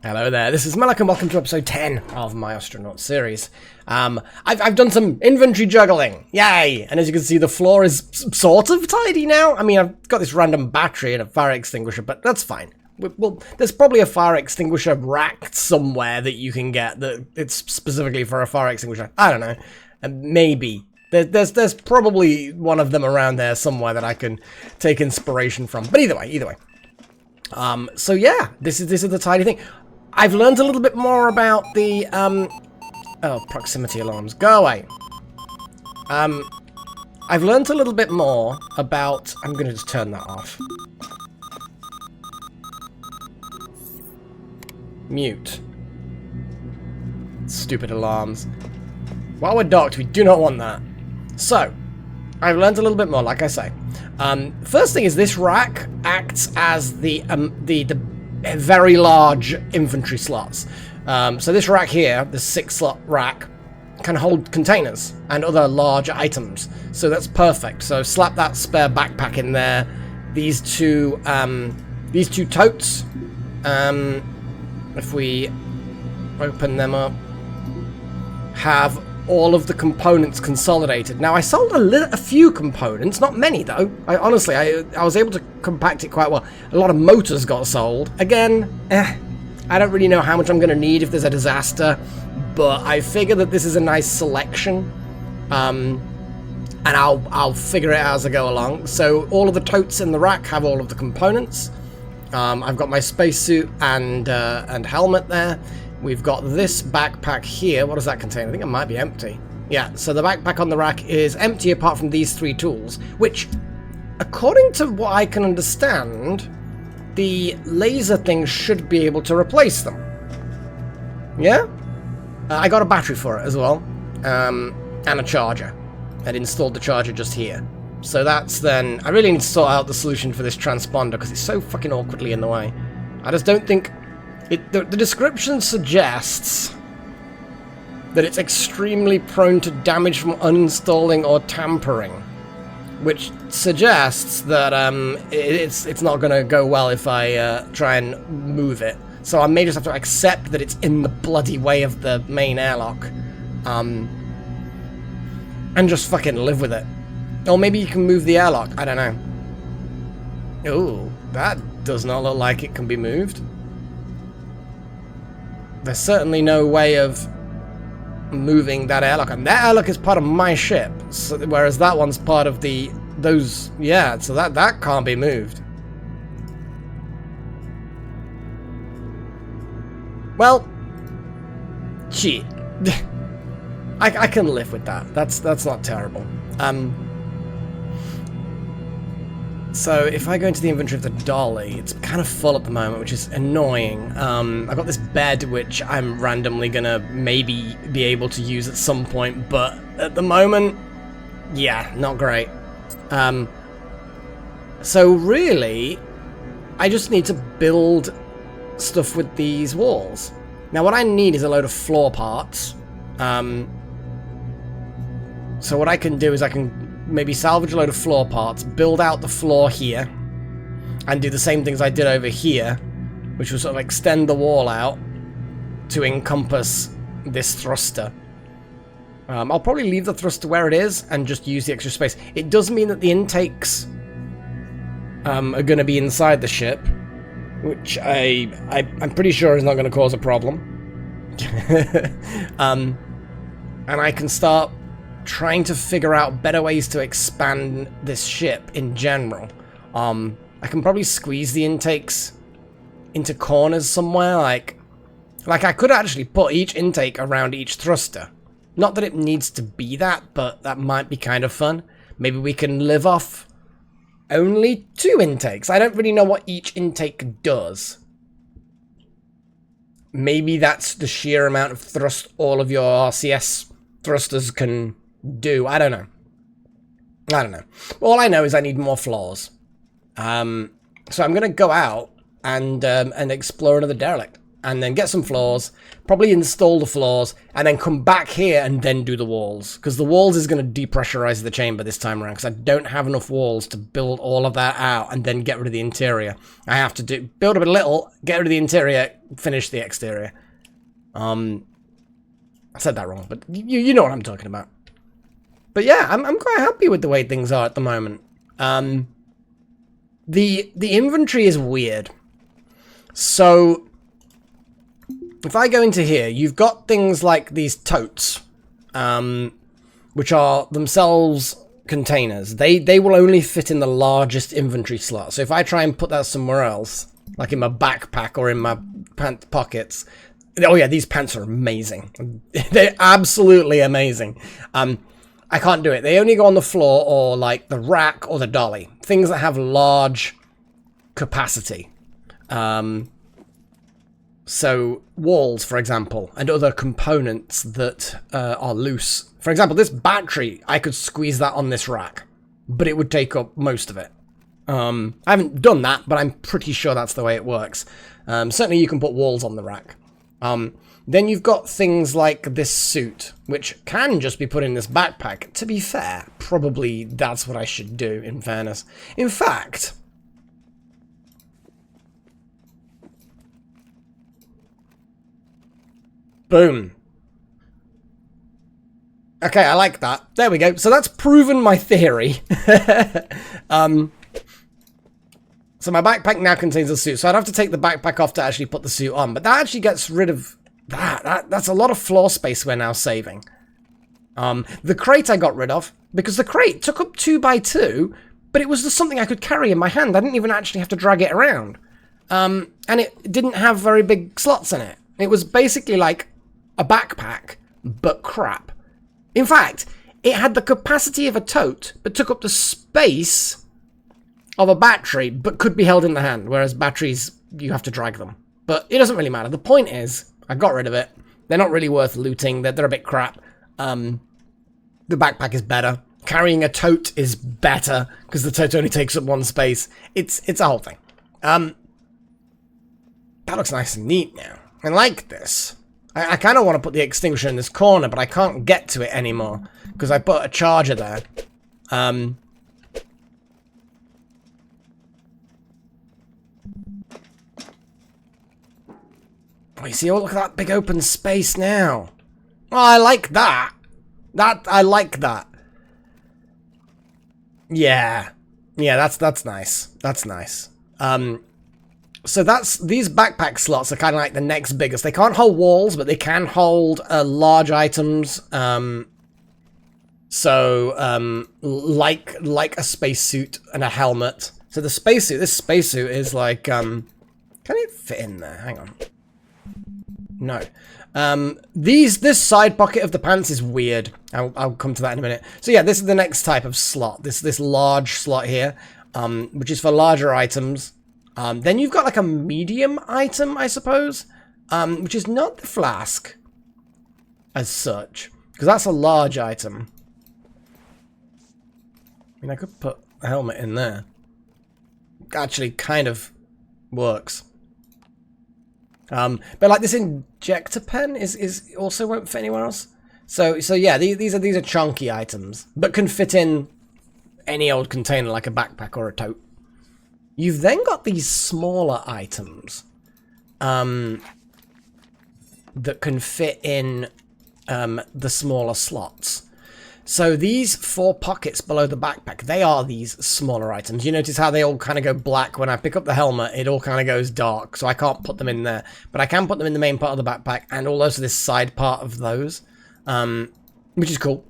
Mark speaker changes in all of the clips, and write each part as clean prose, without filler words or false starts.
Speaker 1: Hello there, this is Malak and welcome to episode 10 of my Ostranauts series. I've done some inventory juggling, yay! And as you can see, the floor is sort of tidy now. I mean, I've got this random battery and a fire extinguisher, but that's fine. Well, there's probably a fire extinguisher rack somewhere that you can get that it's specifically for a fire extinguisher. I don't know, maybe. There's probably one of them around there somewhere that I can take inspiration from. But either way. So yeah, this is the tidy thing. I've learned a little bit more about the, oh, proximity alarms. Go away. I've learned a little bit more about, I'm going to just turn that off. Mute. Stupid alarms. While we're docked, we do not want that. So, I've learned a little bit more, like I say. First thing is this rack acts as the very large infantry slots. So this rack here, the 6-slot rack, can hold containers and other large items. So that's perfect. So slap that spare backpack in there. These two totes. If we open them up, have all of the components consolidated. Now, I sold a few components, not many though. Honestly, I was able to compact it quite well. A lot of motors got sold. Again, I don't really know how much I'm going to need if there's a disaster, but I figure that this is a nice selection, and I'll figure it out as I go along. So all of the totes in the rack have all of the components. I've got my spacesuit and helmet there. We've got this backpack here. What does that contain? I think it might be empty. Yeah, so the backpack on the rack is empty apart from these 3 tools, which, according to what I can understand, the laser thing should be able to replace them. Yeah? I got a battery for it as well, and a charger. I'd installed the charger just here. So that's then... I really need to sort out the solution for this transponder, because it's so fucking awkwardly in the way. I just don't think... The description suggests that it's extremely prone to damage from uninstalling or tampering, which suggests that it's not going to go well if I try and move it. So I may just have to accept that it's in the bloody way of the main airlock, and just fucking live with it. Or maybe you can move the airlock. I don't know. Ooh, that does not look like it can be moved. There's certainly no way of moving that airlock, and that airlock is part of my ship, so, whereas that one's part of those. Yeah, so that can't be moved. Well, shit. I can live with that. That's not terrible. So if I go into the inventory of the dolly, it's kind of full at the moment, which is annoying. I've got this bed, which I'm randomly gonna maybe be able to use at some point, but at the moment, yeah, not great. So really, I just need to build stuff with these walls. Now what I need is a load of floor parts. So what I can do is I can maybe salvage a load of floor parts, build out the floor here, and do the same things I did over here, which will sort of extend the wall out to encompass this thruster. I'll probably leave the thruster where it is and just use the extra space. It does mean that the intakes are going to be inside the ship, which I'm pretty sure is not going to cause a problem. And I can start trying to figure out better ways to expand this ship in general. I can probably squeeze the intakes into corners somewhere, like I could actually put each intake around each thruster. Not that it needs to be that, but that might be kind of fun. Maybe we can live off only 2 intakes. I don't really know what each intake does. Maybe that's the sheer amount of thrust all of your RCS thrusters can do. I don't know. All I know is I need more floors. So I'm gonna go out and explore another derelict. and then get some floors, probably install the floors, and then come back here and then do the walls. Because the walls is going to depressurize the chamber this time around, because I don't have enough walls to build all of that out and then get rid of the interior. I have to build up a little, get rid of the interior, finish the exterior. I said that wrong, but you know what I'm talking about. But yeah, I'm quite happy with the way things are at the moment. The inventory is weird. So if I go into here, you've got things like these totes, which are themselves containers. They will only fit in the largest inventory slot. So if I try and put that somewhere else, like in my backpack or in my pant pockets, oh yeah, these pants are amazing. They're absolutely amazing. I can't do it. They only go on the floor or like the rack or the dolly. Things that have large capacity. So walls, for example, and other components that are loose. For example, this battery, I could squeeze that on this rack, but it would take up most of it. I haven't done that, but I'm pretty sure that's the way it works. Certainly you can put walls on the rack. Then you've got things like this suit, which can just be put in this backpack. To be fair, probably that's what I should do, in fairness. In fact, boom. Okay, I like that. There we go. So that's proven my theory. So my backpack now contains a suit, so I'd have to take the backpack off to actually put the suit on. But that actually gets rid of that. That's a lot of floor space we're now saving. The crate I got rid of, because the crate took up 2x2, but it was just something I could carry in my hand. I didn't even actually have to drag it around. And it didn't have very big slots in it. It was basically like a backpack, but crap. In fact, it had the capacity of a tote, but took up the space of a battery, but could be held in the hand, whereas batteries, you have to drag them. But it doesn't really matter. The point is, I got rid of it. They're not really worth looting. They're a bit crap. The backpack is better. Carrying a tote is better, because the tote only takes up one space. It's a whole thing. That looks nice and neat now. I like this. I kind of want to put the extinguisher in this corner, but I can't get to it anymore, because I put a charger there. Oh, you see, oh, look at that big open space now. Oh, I like that. I like that. Yeah. Yeah, that's nice. That's nice. So these backpack slots are kind of like the next biggest. They can't hold walls, but they can hold large items. Like a spacesuit and a helmet. So the spacesuit, this spacesuit is like, can it fit in there? Hang on. No. This side pocket of the pants is weird. I'll come to that in a minute. So yeah, this is the next type of slot. This large slot here, which is for larger items. Then you've got like a medium item, I suppose, which is not the flask as such, because that's a large item. I mean, I could put a helmet in there. Actually, kind of works. But like this injector pen is also won't fit anywhere else. So yeah, these are chunky items, but can fit in any old container like a backpack or a tote. You've then got these smaller items that can fit in the smaller slots. So these 4 pockets below the backpack, they are these smaller items. You notice how they all kind of go black. When I pick up the helmet, it all kind of goes dark, so I can't put them in there. But I can put them in the main part of the backpack and also this side part of those, which is cool.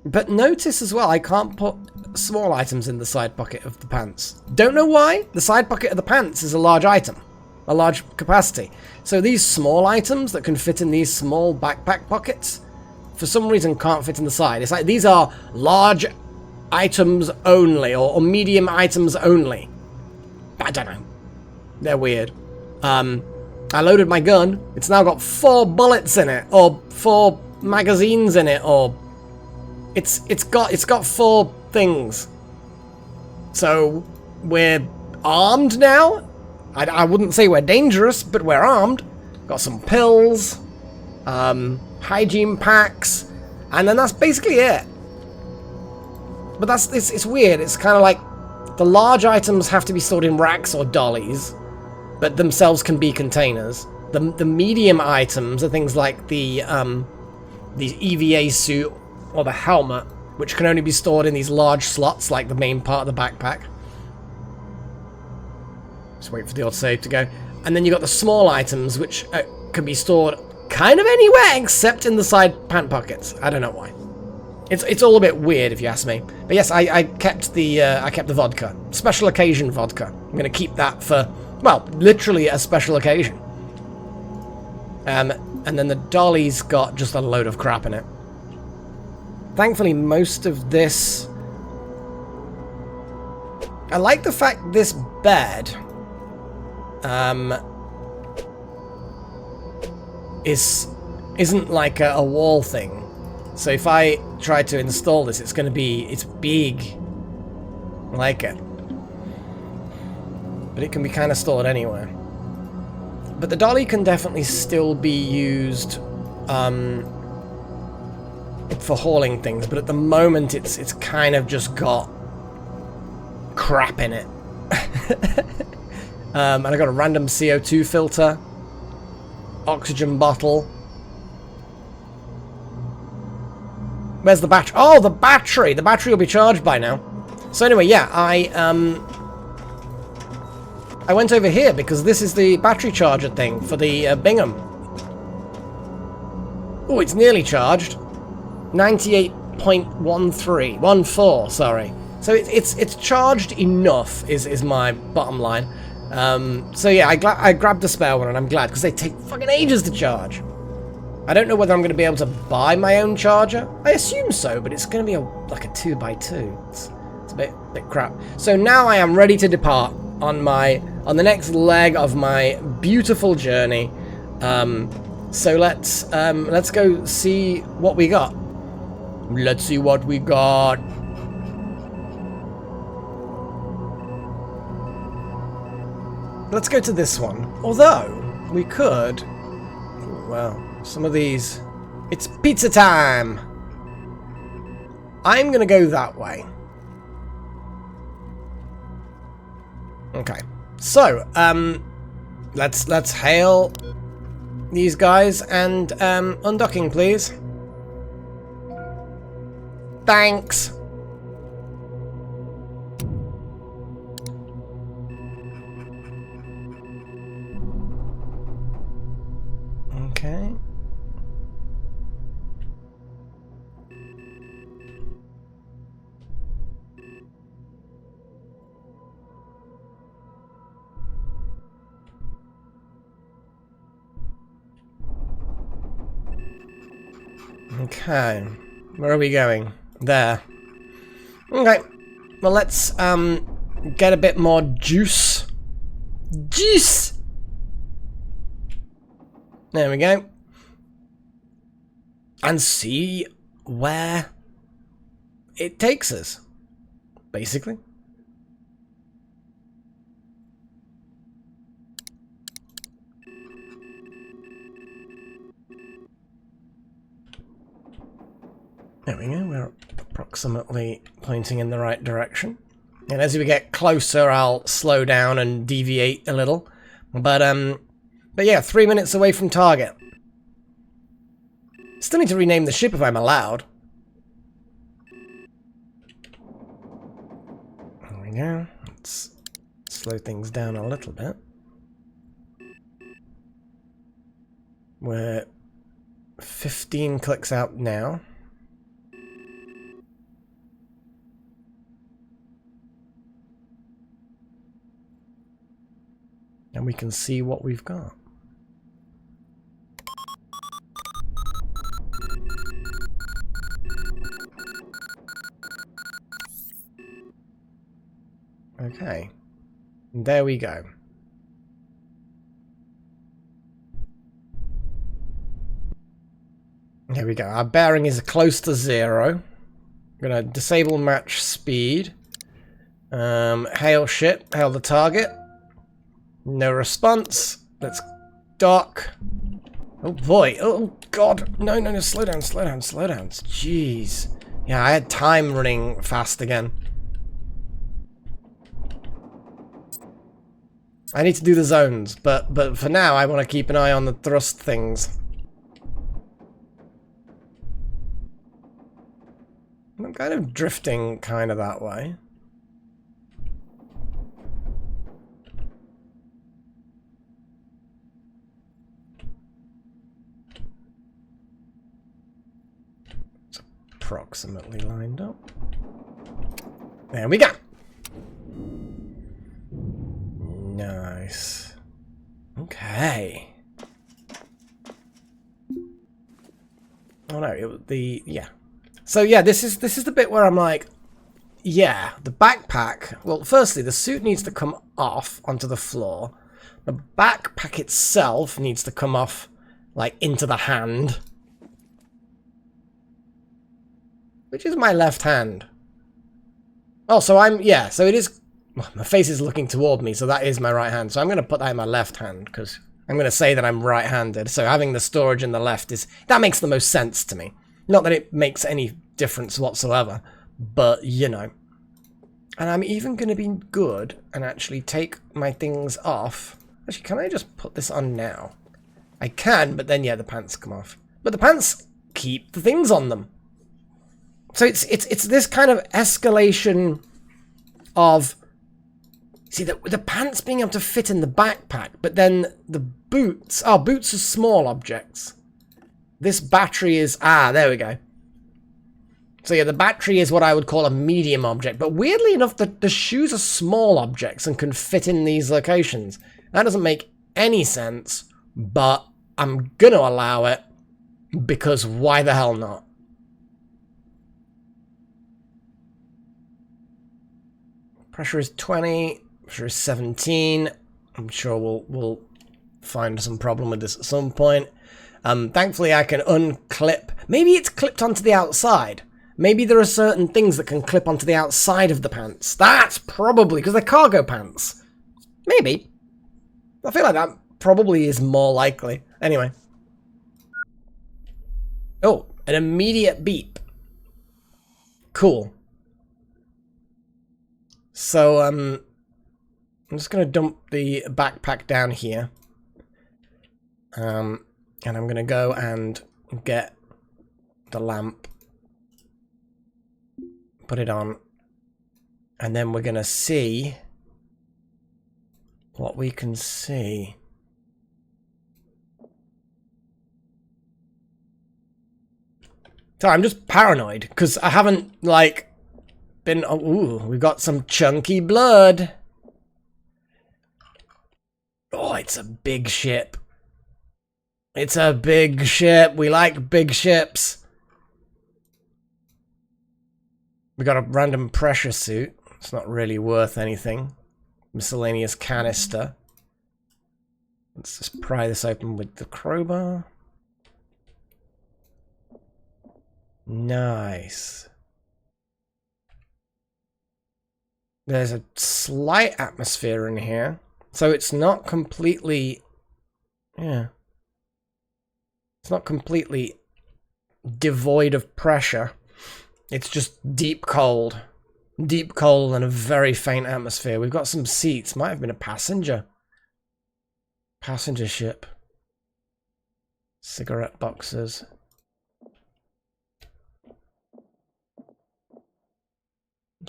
Speaker 1: But notice as well, I can't put small items in the side pocket of the pants. Don't know why. The side pocket of the pants is a large item, a large capacity. So these small items that can fit in these small backpack pockets, for some reason can't fit in the side. It's like these are large items only, or medium items only. I don't know. They're weird. I loaded my gun. It's now got 4 bullets in it, or 4 magazines in it, or it's got 4 things. So we're armed now. I wouldn't say we're dangerous, but we're armed. Got some pills, hygiene packs, and then that's basically it. But it's weird. It's kind of like the large items have to be stored in racks or dollies, but themselves can be containers. The medium items are things like the EVA suit or the helmet, which can only be stored in these large slots, like the main part of the backpack. Just wait for the autosave to go. And then you've got the small items, which can be stored kind of anywhere except in the side pant pockets. I don't know why. It's all a bit weird, if you ask me. But yes, I kept the vodka, special occasion vodka. I'm going to keep that for, well, literally a special occasion. And then the dolly's got just a load of crap in it. Thankfully, most of this... I like the fact this bed isn't like a wall thing. So if I try to install this, it's big. I like it. But it can be kind of stored anywhere. But the dolly can definitely still be used for hauling things, but at the moment it's kind of just got crap in it. And I got a random CO2 filter, oxygen bottle. Where's the battery? Oh, the battery! The battery will be charged by now. So anyway, yeah, I went over here because this is the battery charger thing for the Bingham. Oh, it's nearly charged. 98.14, sorry. So it's charged enough is my bottom line. So yeah, I grabbed a spare one and I'm glad because they take fucking ages to charge. I don't know whether I'm going to be able to buy my own charger. I assume so, but it's going to be like a 2x2. It's a bit crap. So now I am ready to depart on the next leg of my beautiful journey. So let's go see what we got. Let's see what we got. Let's go to this one. Although we could. Ooh, wow. Some of these... It's pizza time! I'm gonna go that way. Okay. So, let's hail these guys and, undocking, please. Thanks! Okay. Okay, where are we going? There. Okay, well let's get a bit more juice. Juice! There we go. And see where it takes us, basically. There we go, we're approximately pointing in the right direction. And as we get closer, I'll slow down and deviate a little. But yeah, 3 minutes away from target. Still need to rename the ship if I'm allowed. There we go. Let's slow things down a little bit. We're 15 clicks out now. And we can see what we've got. Okay. And there we go. There we go. Our bearing is close to 0. I'm gonna disable match speed. Hail ship. Hail the target. No response. Let's dock. Oh boy. Oh god. No, no, no. Slow down, slow down, slow down. Jeez. Yeah, I had time running fast again. I need to do the zones, but for now I want to keep an eye on the thrust things. I'm kind of drifting kind of that way. It's approximately lined up. There we go. Nice. Okay. Oh no, it was yeah. So yeah, this is the bit where I'm like, yeah, the backpack. Well, firstly, the suit needs to come off onto the floor. The backpack itself needs to come off, like, into the hand. Which is my left hand. Oh, so yeah, so it is. Well, my face is looking toward me, so that is my right hand. So I'm going to put that in my left hand, because I'm going to say that I'm right-handed. So having the storage in the left that makes the most sense to me. Not that it makes any difference whatsoever, but, you know. And I'm even going to be good and actually take my things off. Actually, can I just put this on now? I can, but then, yeah, the pants come off. But the pants keep the things on them. So it's this kind of escalation of... See, the pants being able to fit in the backpack, but then the boots... Oh, boots are small objects. This battery is... Ah, there we go. So yeah, the battery is what I would call a medium object, but weirdly enough, the shoes are small objects and can fit in these locations. That doesn't make any sense, but I'm gonna allow it, because why the hell not? Pressure is 20... Pressure is 17. I'm sure we'll find some problem with this at some point. Thankfully, I can unclip. Maybe it's clipped onto the outside. Maybe there are certain things that can clip onto the outside of the pants. That's probably because they're cargo pants. Maybe. I feel like that probably is more likely. Anyway. Oh, an immediate beep. Cool. So, I'm just going to dump the backpack down here. And I'm going to go and get the lamp. Put it on. And then we're going to see what we can see. So I'm just paranoid because I haven't, like, been... Oh, ooh, we've got some chunky blood. Oh, it's a big ship. It's a big ship. We like big ships. We got a random pressure suit. It's not really worth anything. Miscellaneous canister. Let's just pry this open with the crowbar. Nice. There's a slight atmosphere in here. So it's not completely... Yeah. It's not completely devoid of pressure. It's just deep cold. Deep cold and a very faint atmosphere. We've got some seats. Might have been a passenger. Passenger ship. Cigarette boxes.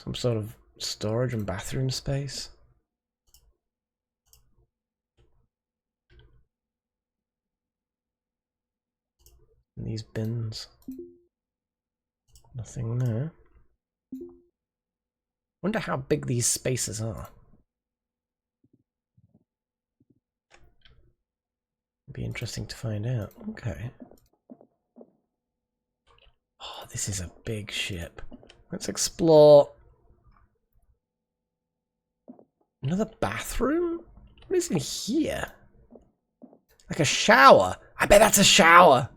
Speaker 1: Some sort of storage and bathroom space. And these bins. Nothing there. Wonder how big these spaces are. Be interesting to find out. Okay. Oh, this is a big ship. Let's explore. Another bathroom? What is in here? Like a shower. I bet that's a shower.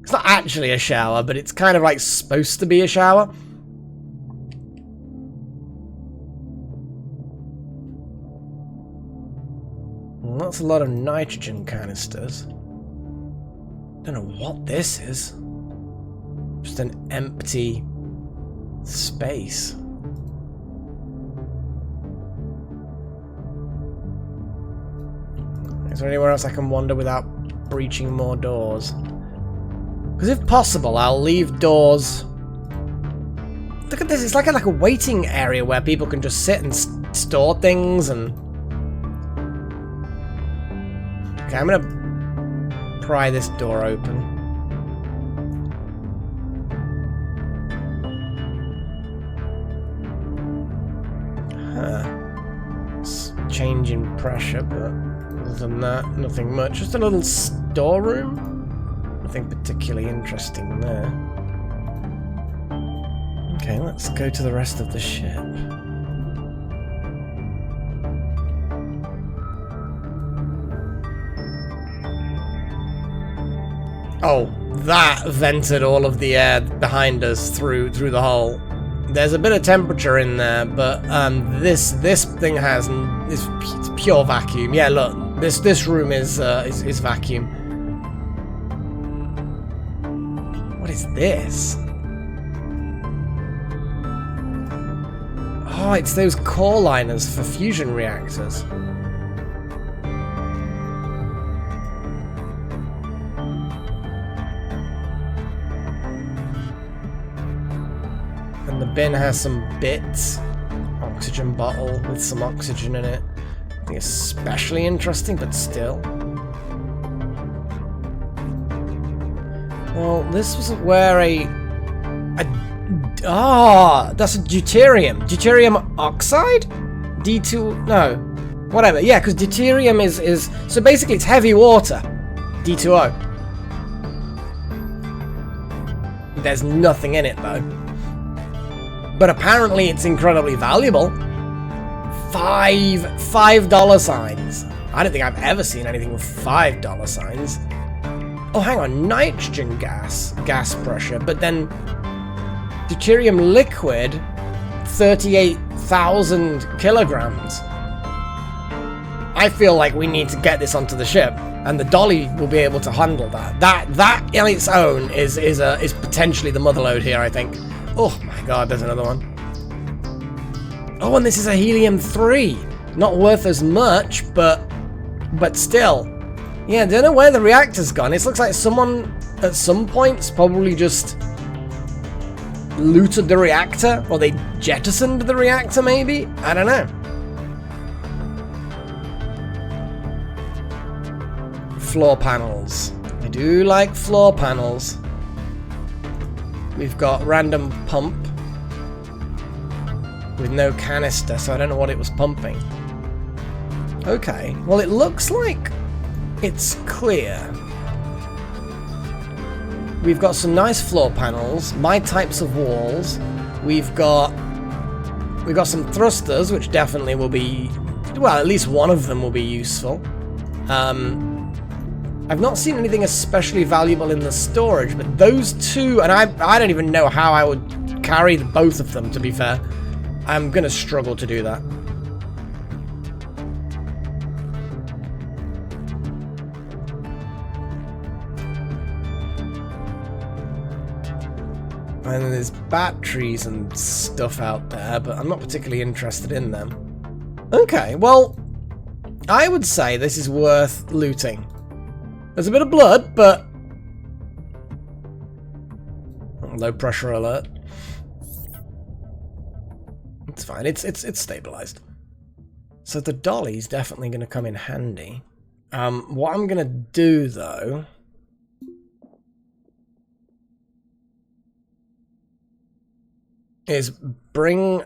Speaker 1: It's not actually a shower, but it's kind of like supposed to be a shower. Well, that's a lot of nitrogen canisters. Don't know what this is. Just an empty space. Is there anywhere else I can wander without breaching more doors? Because if possible, I'll leave doors... Look at this, it's like a waiting area where people can just sit and store things and... Okay, I'm gonna pry this door open. Huh. It's change in pressure, but other than that, nothing much. Just a little storeroom. Nothing particularly interesting there. Okay, let's go to the rest of the ship. Oh, that vented all of the air behind us through the hole. There's a bit of temperature in there, but this thing has it's pure vacuum. Yeah, look, this room is vacuum. What is this? Oh, it's those core liners for fusion reactors. And the bin has some bits. Oxygen bottle with some oxygen in it. I think especially interesting, but still. Well, this was where that's a deuterium. Deuterium oxide? D2... No. Whatever. Yeah, because deuterium is... So basically it's heavy water. D2O. There's nothing in it, though. But apparently it's incredibly valuable. $5 signs. I don't think I've ever seen anything with $5 signs. Oh, hang on. Nitrogen gas pressure. But then... deuterium liquid, 38,000 kilograms. I feel like we need to get this onto the ship, and the dolly will be able to handle that. That in its own is potentially the motherlode here, I think. Oh my god, there's another one. Oh, and this is a helium-3. Not worth as much, but still. Yeah, I don't know where the reactor's gone. It looks like someone at some points probably just looted the reactor, or they jettisoned the reactor, maybe? I don't know. Floor panels. I do like floor panels. We've got random pump with no canister, so I don't know what it was pumping. Okay, well it looks like it's clear. We've got some nice floor panels, my types of walls. We've got some thrusters, which definitely will be, well, at least one of them will be useful. I've not seen anything especially valuable in the storage, but those two, and I don't even know how I would carry both of them, to be fair. I'm gonna struggle to do that. And there's batteries and stuff out there, but I'm not particularly interested in them. Okay, well, I would say this is worth looting. There's a bit of blood, but... low pressure alert. It's fine, it's stabilized. So the dolly's definitely going to come in handy. What I'm going to do, though... is bring...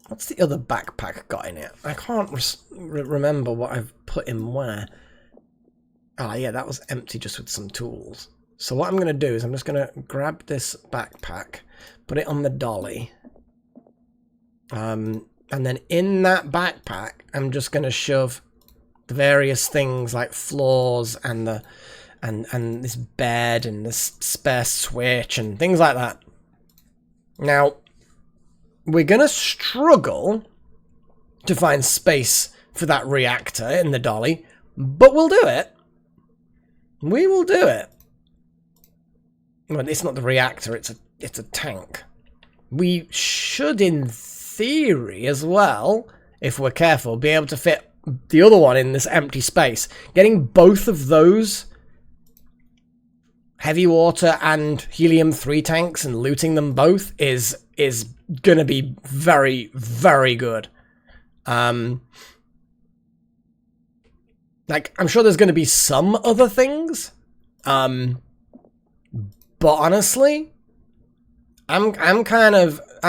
Speaker 1: what's the other backpack got in it? I can't remember what I've put in where. Ah, yeah, that was empty just with some tools. So what I'm going to do is I'm just going to grab this backpack, put it on the dolly. And then in that backpack, I'm just going to shove the various things like floors and this bed and this spare switch and things like that. Now, we're going to struggle to find space for that reactor in the dolly, But we'll do it. We will do it. Well, it's not the reactor, it's a tank. We should, in theory as well, if we're careful, be able to fit the other one in this empty space. Getting both of those heavy water and helium-3 tanks and looting them both is gonna be very, very good. Like, I'm sure there's gonna be some other things. But honestly, I'm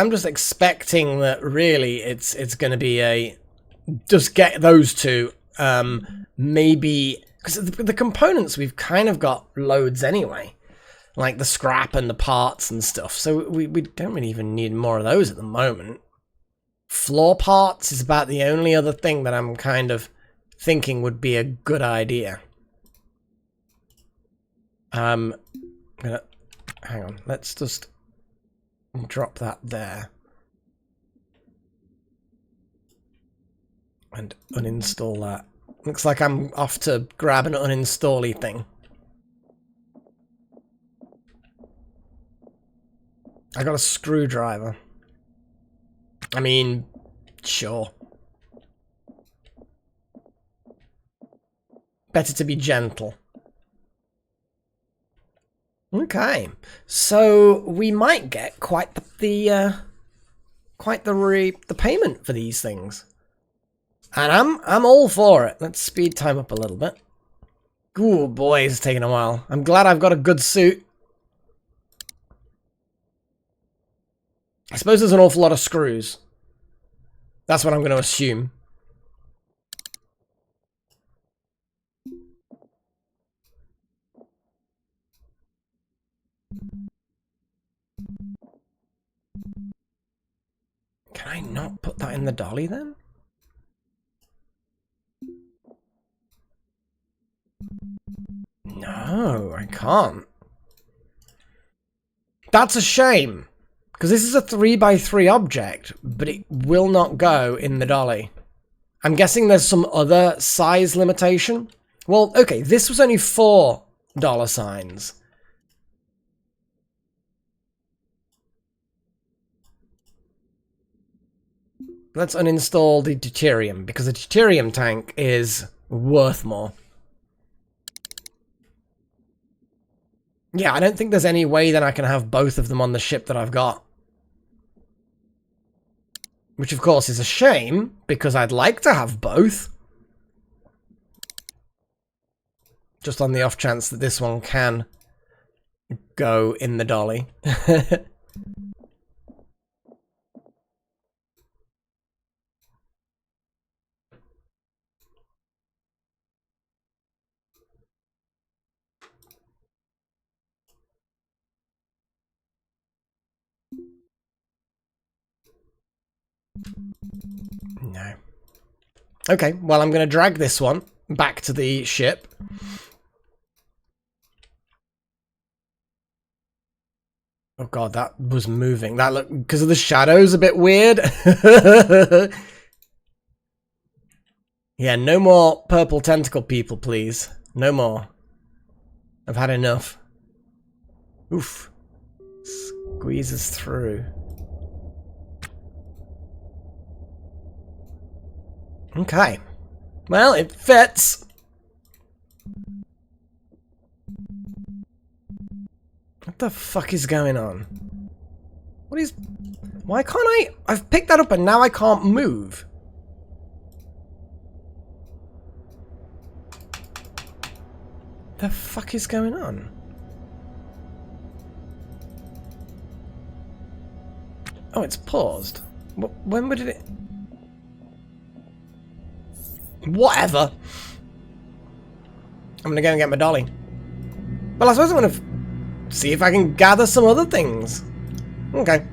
Speaker 1: just expecting that really it's gonna be a just get those two. Maybe because the components we've kind of got loads anyway, like the scrap and the parts and stuff. So we don't really even need more of those at the moment. Floor parts is about the only other thing that I'm kind of thinking would be a good idea. Hang on, let's just drop that there. And uninstall that. Looks like I'm off to grab an uninstall-y thing. I got a screwdriver. I mean, sure. Better to be gentle. Okay, so we might get quite the payment for these things, and I'm all for it. Let's speed time up a little bit. Ooh, boy, it's taking a while. I'm glad I've got a good suit. I suppose there's an awful lot of screws. That's what I'm going to assume. Can I not put that in the dolly then? No, I can't. That's a shame. Because this is a 3x3 object, but it will not go in the dolly. I'm guessing there's some other size limitation. Well, okay, this was only $4 signs. Let's uninstall the deuterium, because the deuterium tank is worth more. Yeah, I don't think there's any way that I can have both of them on the ship that I've got. Which, of course, is a shame, because I'd like to have both. Just on the off chance that this one can go in the dolly. No. Okay, well, I'm going to drag this one back to the ship. Oh god, that was moving. That looked, because of the shadows, a bit weird. Yeah, no more purple tentacle people, please. No more. I've had enough. Oof. Squeezes through. Okay. Well, it fits. What the fuck is going on? What is... Why can't I... I've picked that up and now I can't move. The fuck is going on? Oh, it's paused. When would it... Whatever. I'm gonna go and get my dolly. Well, I suppose I'm gonna see if I can gather some other things. Okay.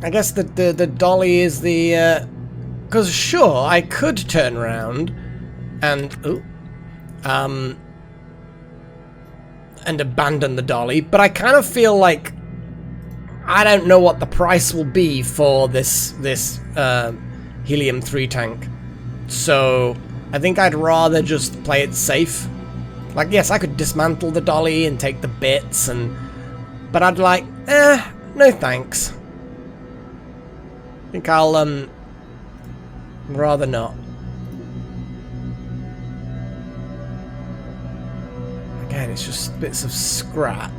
Speaker 1: I guess the dolly is the... Because sure, I could turn around and... Ooh, and abandon the dolly, but I kind of feel like I don't know what the price will be for this helium-3 tank. So I think I'd rather just play it safe. Like, yes, I could dismantle the dolly and take the bits, but I'd like, no thanks. I think I'll, rather not. Again, it's just bits of scrap.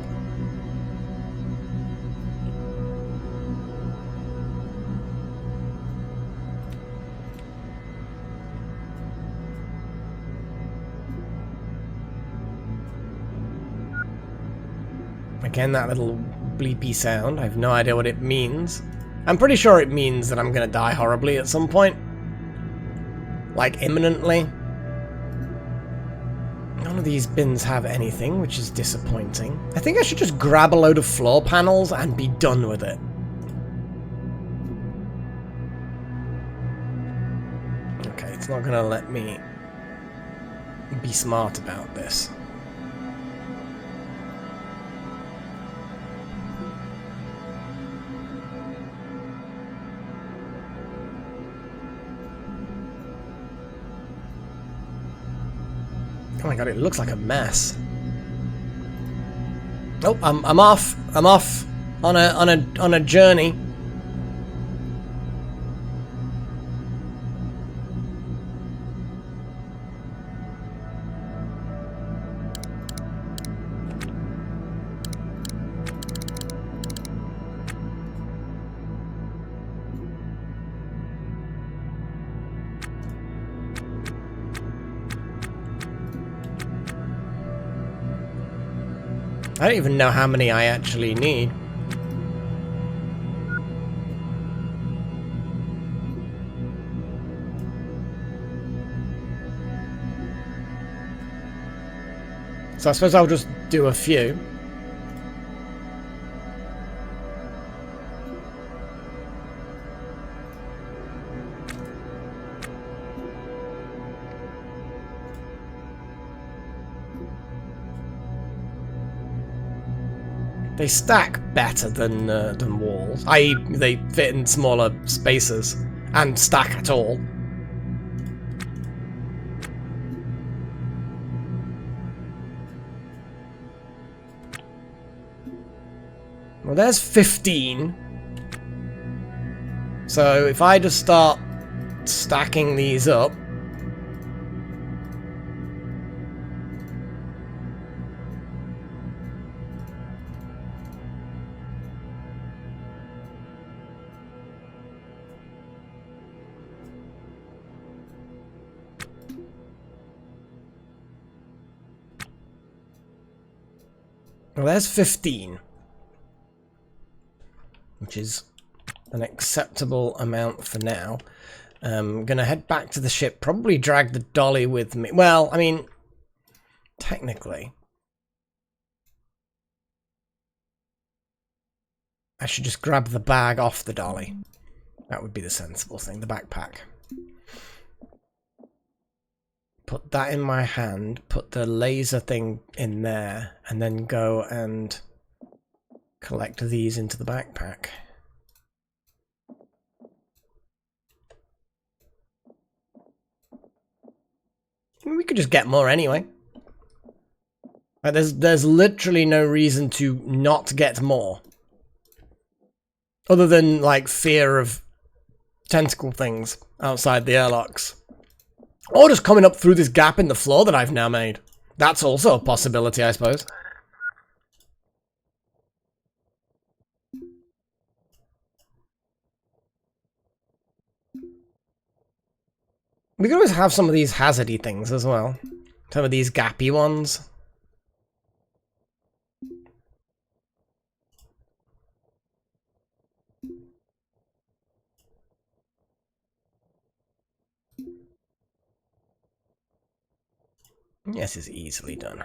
Speaker 1: Again, that little bleepy sound. I have no idea what it means. I'm pretty sure it means that I'm gonna die horribly at some point. Like, imminently. None of these bins have anything, which is disappointing. I think I should just grab a load of floor panels and be done with it. Okay, it's not gonna let me be smart about this. Oh my god, it looks like a mess. Oh, I'm off. I'm off on a journey. I don't even know how many I actually need. So I suppose I'll just do a few. They stack better than walls, i.e. they fit in smaller spaces and stack at all. Well, there's 15. So if I just start stacking these up, well, there's 15, which is an acceptable amount for now. I'm gonna head back to the ship, probably drag the dolly with me. Well, I mean, technically, I should just grab the bag off the dolly. That would be the sensible thing, the backpack. Put that in my hand, put the laser thing in there, and then go and collect these into the backpack. We could just get more anyway. Like, there's literally no reason to not get more. Other than, like, fear of tentacle things outside the airlocks. Or just coming up through this gap in the floor that I've now made. That's also a possibility, I suppose. We could always have some of these hazardy things as well. Some of these gappy ones. Yes, it's easily done.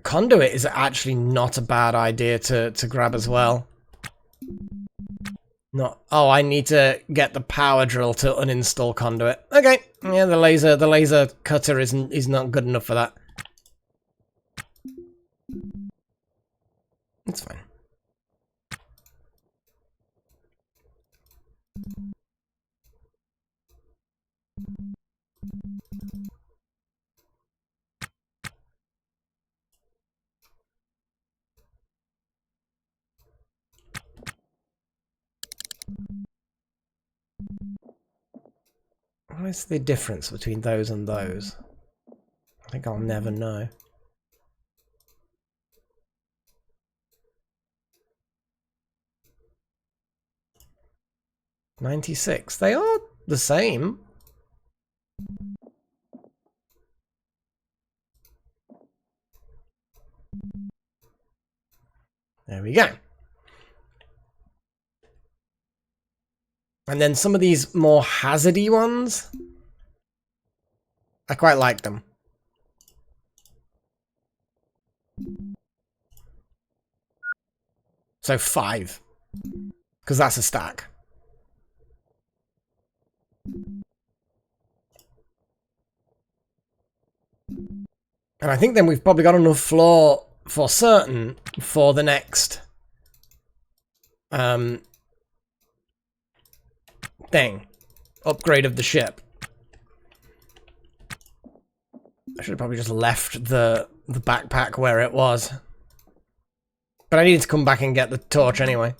Speaker 1: Conduit is actually not a bad idea to grab as well. Not. Oh, I need to get the power drill to uninstall conduit. Okay, yeah, the laser cutter is not good enough for that. It's fine. What is the difference between those and those? I think I'll never know. $96. They are the same. There we go. And then some of these more hazardy ones, I quite like them. So 5, because that's a stack. And I think then we've probably got enough floor for certain for the next thing. Upgrade of the ship. I should have probably just left the backpack where it was. But I needed to come back and get the torch anyway.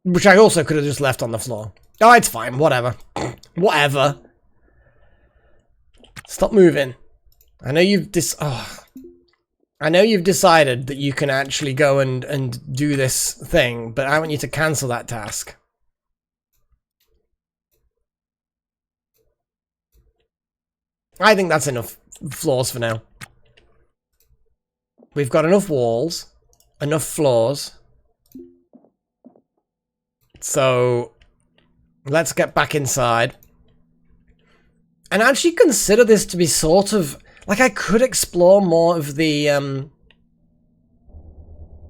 Speaker 1: Which I also could have just left on the floor. Oh, it's fine. Whatever. Whatever. Stop moving. I know you've I know you've decided that you can actually go and do this thing, but I want you to cancel that task. I think that's enough floors for now. We've got enough walls, enough floors. So let's get back inside. And actually consider this to be sort of like I could explore more of the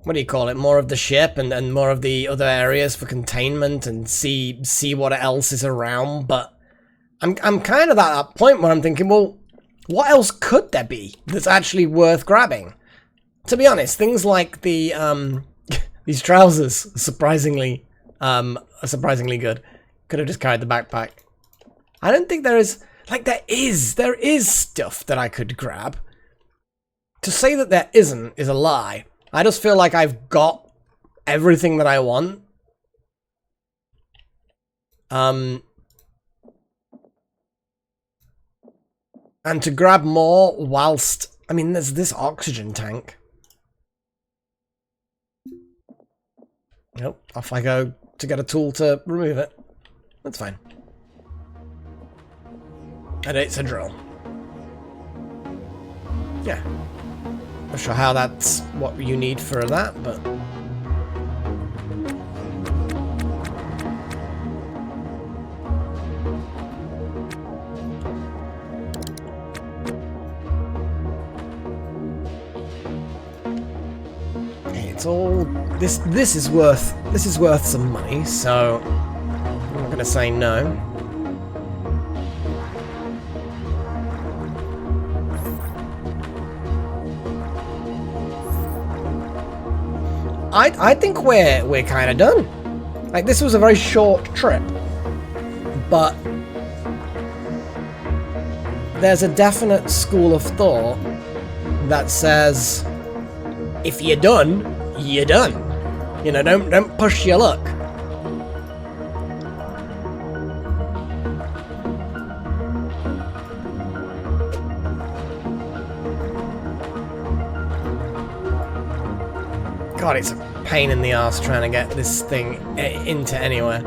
Speaker 1: what do you call it? More of the ship and more of the other areas for containment and see what else is around, but I'm kind of at that point where I'm thinking, well, what else could there be that's actually worth grabbing? To be honest, things like the these trousers surprisingly are surprisingly good. Could have just carried the backpack. I don't think there is. Like, there is stuff that I could grab. To say that there isn't is a lie. I just feel like I've got everything that I want. And to grab more whilst... I mean, there's this oxygen tank. Nope, off I go to get a tool to remove it. That's fine. And it's a drill. Yeah. Not sure how that's what you need for that, but... Okay, it's all... This is worth some money, so... I'm not gonna say no. I think we're kind of done. Like, this was a very short trip, but there's a definite school of thought that says if you're done, you're done. You know, don't push your luck. God, it's a pain in the ass trying to get this thing into anywhere.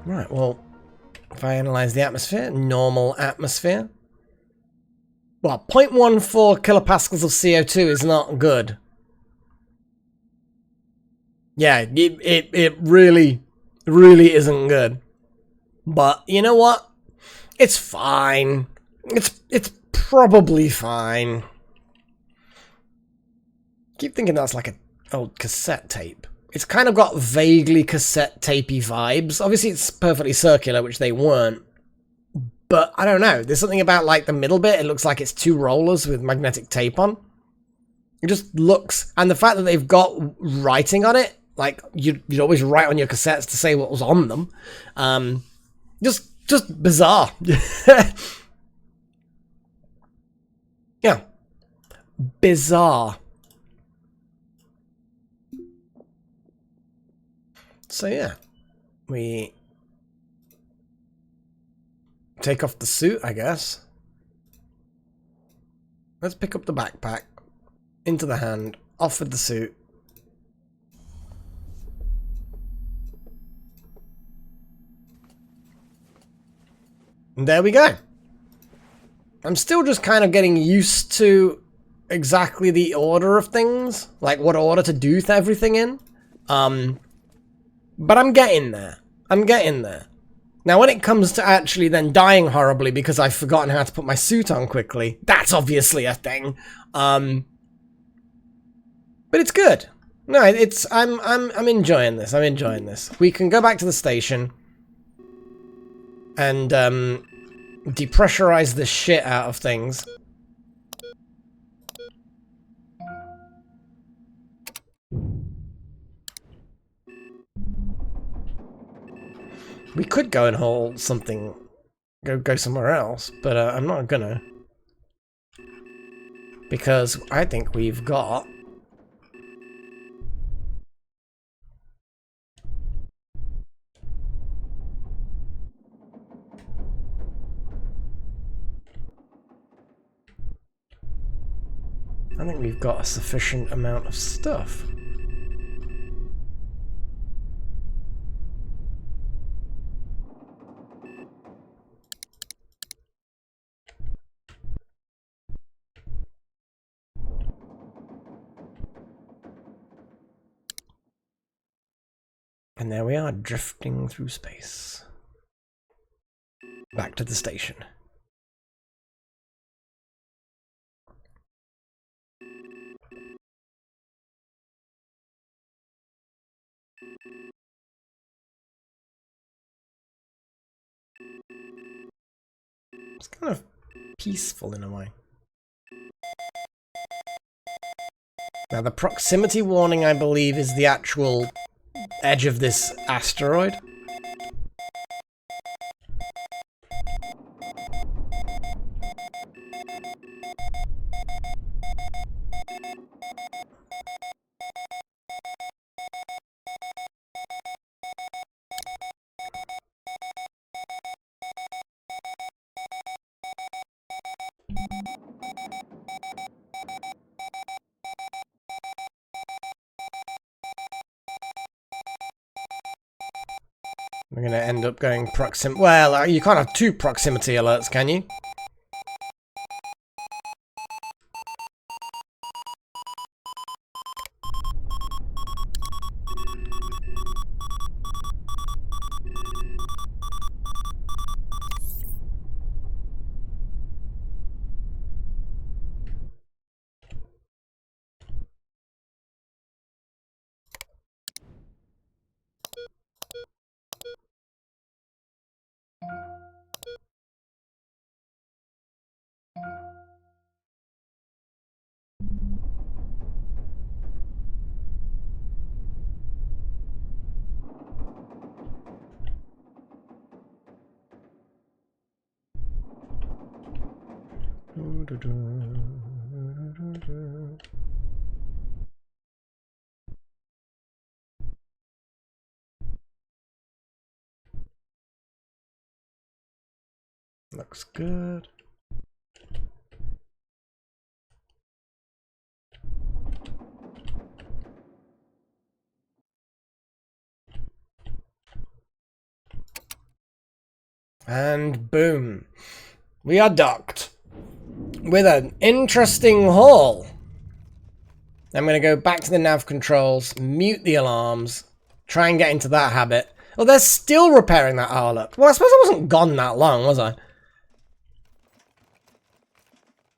Speaker 1: Right, well, if I analyze the atmosphere, normal atmosphere. Well, 0.14 kilopascals of CO2 is not good. Yeah, it really isn't good. But you know what? It's fine. It's probably fine. Keep thinking that's like an old cassette tape. It's kind of got vaguely cassette tapey vibes. Obviously it's perfectly circular, which they weren't. But I don't know. There's something about like the middle bit. It looks like it's 2 rollers with magnetic tape on. It just looks, and the fact that they've got writing on it, like you'd always write on your cassettes to say what was on them. Just bizarre. Yeah. Bizarre. So yeah, we take off the suit, I guess. Let's pick up the backpack, into the hand, off with the suit. And there we go. I'm still just kind of getting used to exactly the order of things, like what order to do everything in. But I'm getting there. I'm getting there. Now, when it comes to actually then dying horribly because I've forgotten how to put my suit on quickly, that's obviously a thing. But it's good. No, I'm enjoying this. I'm enjoying this. We can go back to the station and depressurize the shit out of things. We could go and haul something, go somewhere else, but I'm not gonna. Because I think we've got... I think we've got a sufficient amount of stuff. And there we are, drifting through space. Back to the station. It's kind of peaceful in a way. Now the proximity warning, I believe, is the actual edge of this asteroid. We're going to end up going well, you can't have two proximity alerts, can you? Looks good. And boom. We are docked. With an interesting haul. I'm going to go back to the nav controls, mute the alarms, try and get into that habit. Well, they're still repairing that look. Well, I suppose I wasn't gone that long, was I?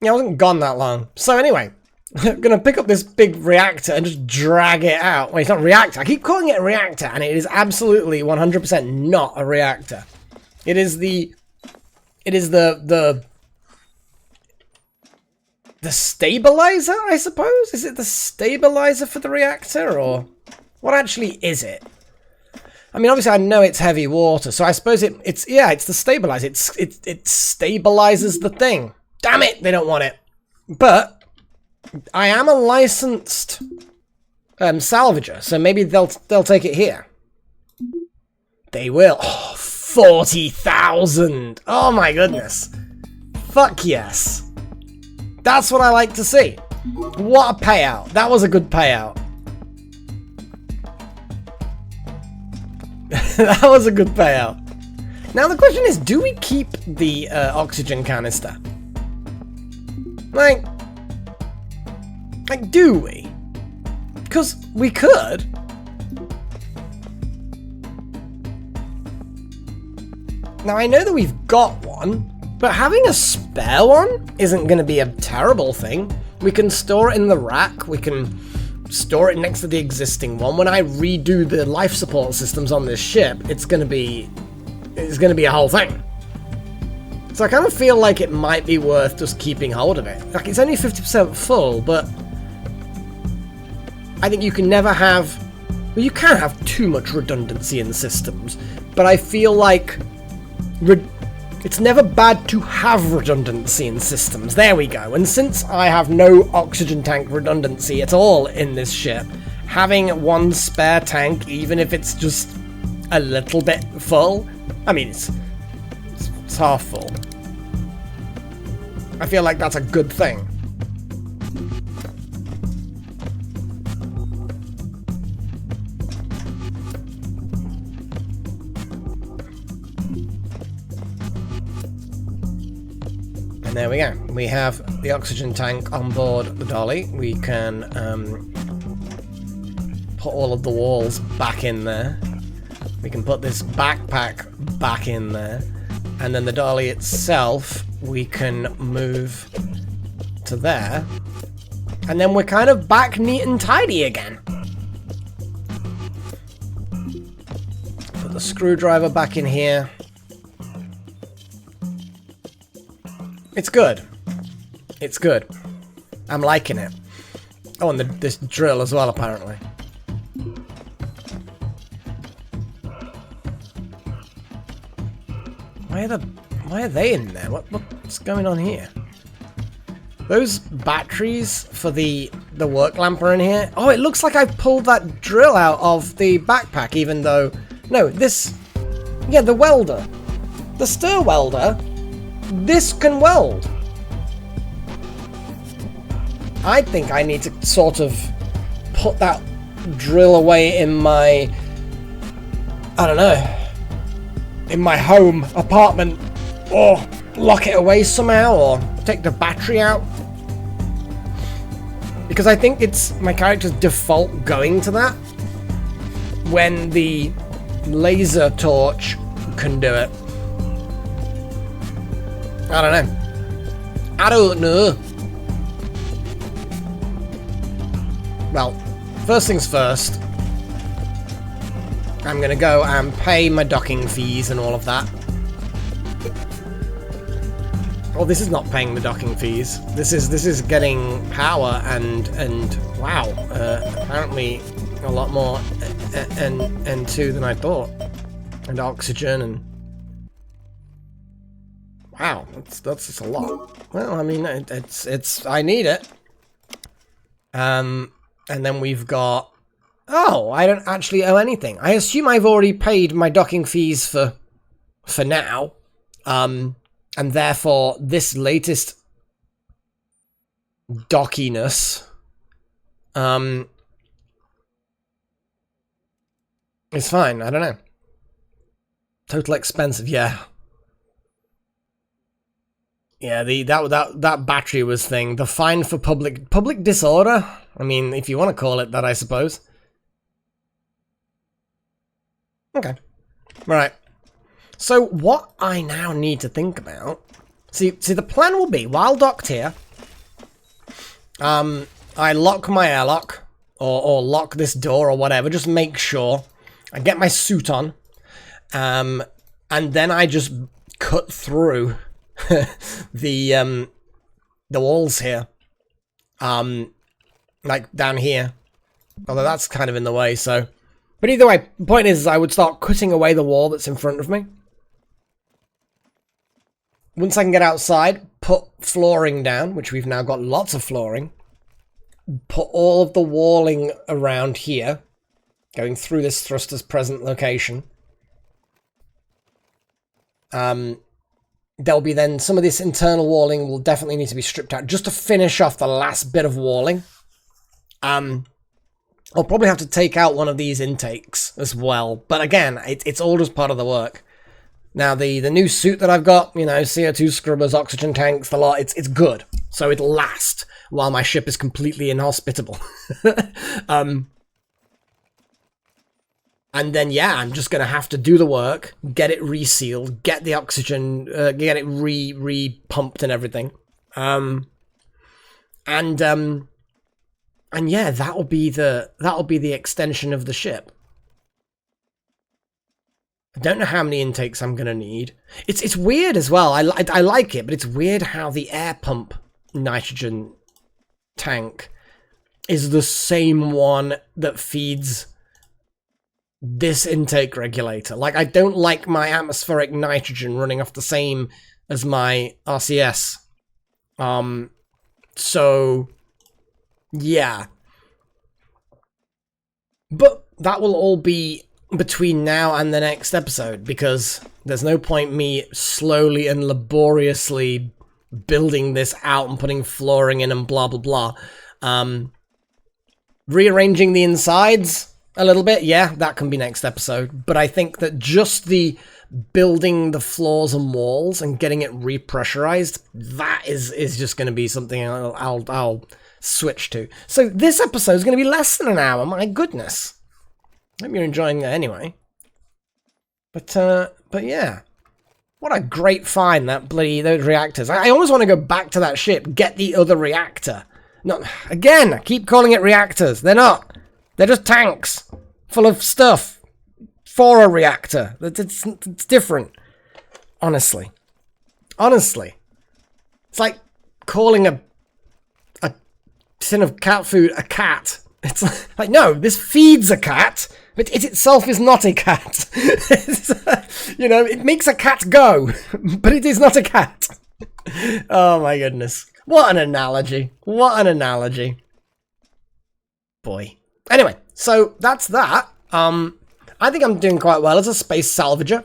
Speaker 1: Yeah, I wasn't gone that long. So anyway, I'm going to pick up this big reactor and just drag it out. Wait, it's not a reactor. I keep calling it a reactor, and it is absolutely 100% not a reactor. It is the stabilizer, I suppose? Is it the stabilizer for the reactor, or what actually is it? I mean, obviously I know it's heavy water, so I suppose it's the stabilizer. It stabilizes the thing. Damn it, they don't want it. But I am a licensed salvager, so maybe they'll take it here. They will. Oh, 40,000. Oh my goodness. Fuck yes. That's what I like to see. What a payout. That was a good payout. That was a good payout. Now the question is, do we keep the oxygen canister? Like, do we? Because we could. Now I know that we've got one, but having a spare one isn't going to be a terrible thing. We can store it in the rack, we can store it next to the existing one. When I redo the life support systems on this ship, it's going to be a whole thing. So I kind of feel like it might be worth just keeping hold of it. Like, it's only 50% full, but I think you can never have... Well, you can have too much redundancy in the systems, but I feel like it's never bad to have redundancy in systems. There we go. And since I have no oxygen tank redundancy at all in this ship, having one spare tank, even if it's just a little bit full, I mean, it's half full. I feel like that's a good thing. And there we go. We have the oxygen tank on board the dolly. We can put all of the walls back in there. We can put this backpack back in there. And then the dolly itself, we can move to there. And then we're kind of back neat and tidy again. Put the screwdriver back in here. It's good. It's good. I'm liking it. Oh, and this drill as well, apparently. Why are they in there? What's going on here? Those batteries for the work lamp are in here. Oh, it looks like I pulled that drill out of the backpack, even though... No, this... Yeah, the welder. The stir welder... This can weld. I think I need to sort of put that drill away in my, I don't know, in my home apartment, or lock it away somehow, or take the battery out. Because I think it's my character's default going to that when the laser torch can do it. I don't know. I don't know. Well, first things first. I'm gonna go and pay my docking fees and all of that. Oh, this is not paying the docking fees. This is getting power and wow, apparently a lot more N2 than I thought, and oxygen and. Wow, that's just a lot. Well, I mean, it's I need it. And then we've got... Oh, I don't actually owe anything. I assume I've already paid my docking fees for now. And therefore, this latest dockiness is fine. I don't know. Total expensive, yeah. Yeah, that battery was thing. The fine for public disorder. I mean, if you want to call it that, I suppose. Okay. Right. So what I now need to think about. See, the plan will be while docked here. I lock my airlock or lock this door or whatever. Just make sure I get my suit on, and then I just cut through. the walls here, like down here, although that's kind of in the way, so, but either way, the point is I would start cutting away the wall that's in front of me. Once I can get outside, put flooring down, which we've now got lots of flooring, put all of the walling around here, going through this thruster's present location, There'll be then some of this internal walling will definitely need to be stripped out just to finish off the last bit of walling. I'll probably have to take out one of these intakes as well. But again, it's all just part of the work. Now, the new suit that I've got, you know, CO2 scrubbers, oxygen tanks, the lot, it's good. So it'll last while my ship is completely inhospitable. And then, yeah, I'm just going to have to do the work, get it resealed, get the oxygen, get it re-pumped and everything. And yeah, that'll be the extension of the ship. I don't know how many intakes I'm going to need. It's weird as well. I like it, but it's weird how the air pump nitrogen tank is the same one that feeds this intake regulator. Like, I don't like my atmospheric nitrogen running off the same as my RCS. So yeah. But that will all be between now and the next episode, because there's no point me slowly and laboriously building this out and putting flooring in and blah blah blah. Rearranging the insides a little bit, yeah, that can be next episode. But I think that just the building the floors and walls and getting it repressurized, that is just going to be something I'll switch to. So this episode is going to be less than an hour. My goodness. Hope you're enjoying that anyway. But yeah, what a great find, those reactors. I almost want to go back to that ship, get the other reactor. No, again, I keep calling it reactors. They're not. They're just tanks full of stuff for a reactor. It's different. Honestly. It's like calling a tin of cat food a cat. It's like, no, this feeds a cat, but it itself is not a cat. You know, it makes a cat go, but it is not a cat. Oh my goodness. What an analogy. Boy. Anyway, so that's that. I think I'm doing quite well as a space salvager.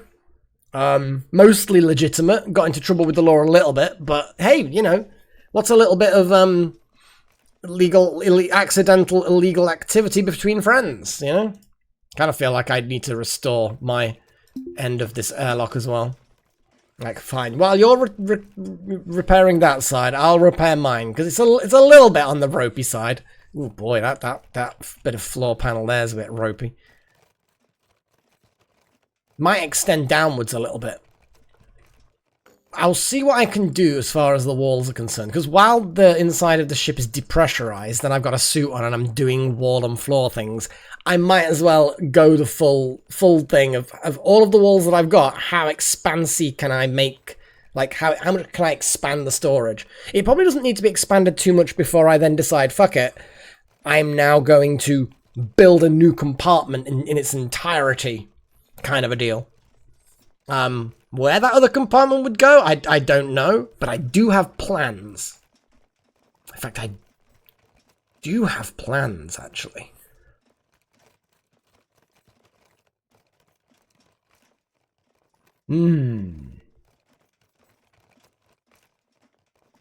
Speaker 1: Mostly legitimate. Got into trouble with the law a little bit, but hey, you know, what's a little bit of accidental illegal activity between friends, you know? Kind of feel like I need to restore my end of this airlock as well. Like, fine. While you're repairing that side, I'll repair mine, because it's a little bit on the ropey side. Oh boy, that bit of floor panel there is a bit ropey. Might extend downwards a little bit. I'll see what I can do as far as the walls are concerned, because while the inside of the ship is depressurized and I've got a suit on and I'm doing wall and floor things, I might as well go the full thing of all of the walls that I've got. How expansive can I make? Like, how much can I expand the storage? It probably doesn't need to be expanded too much before I then decide, fuck it, I'm now going to build a new compartment in its entirety, kind of a deal. Where that other compartment would go, I don't know, but I do have plans. In fact, I do have plans, actually.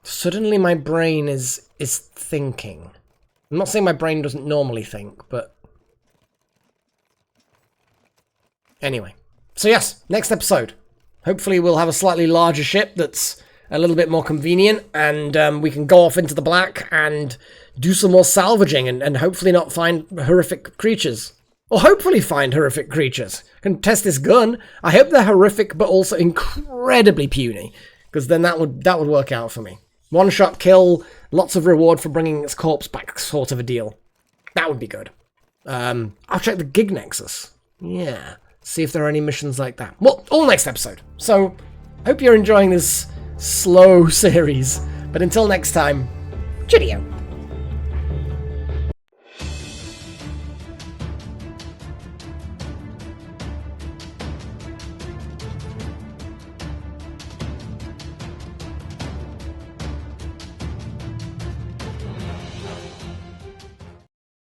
Speaker 1: Suddenly my brain is thinking. I'm not saying my brain doesn't normally think, but... Anyway. So yes, next episode. Hopefully we'll have a slightly larger ship that's a little bit more convenient, and we can go off into the black and do some more salvaging and hopefully not find horrific creatures. Or hopefully find horrific creatures. Can test this gun. I hope they're horrific but also incredibly puny, because then that would work out for me. One shot kill, lots of reward for bringing its corpse back, sort of a deal. That would be good. I'll check the gig nexus. Yeah. See if there are any missions like that. Well, all next episode. So, hope you're enjoying this slow series. But until next time, cheerio.